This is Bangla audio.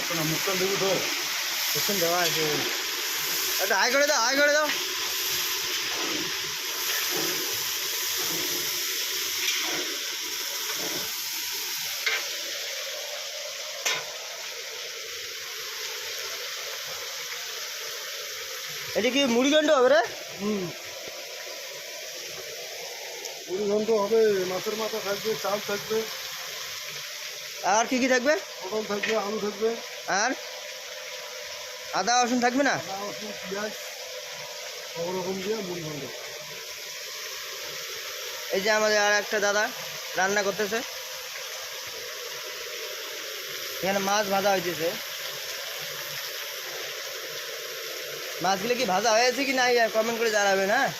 লাগতো না, মুখটা দেবো তো। রসুন দেওয়া আছে, একটা আয় করে দাও, আয় করে দাও। এটা কি মুড়ি ঘন্ট হবে রে? মুড়ি ঘন্ট হবে, মাছের মাথা থাকবে, চাল থাকবে, আর কি কি থাকবে? পটল থাকবে, আলু থাকবে, আর আদা রসুন থাকবে না? আদা রসুন পেঁয়াজ সব রকম দিয়ে মুড়ি ঘন্ট। এই যে আমাদের আর একটা দাদা রান্না করতেছে, এখানে মাছ ভাজা হইতেছে। মাছগুলো কি ভাজা হয়েছে কি নাই কমেন্ট করে জানাবেন, হ্যাঁ।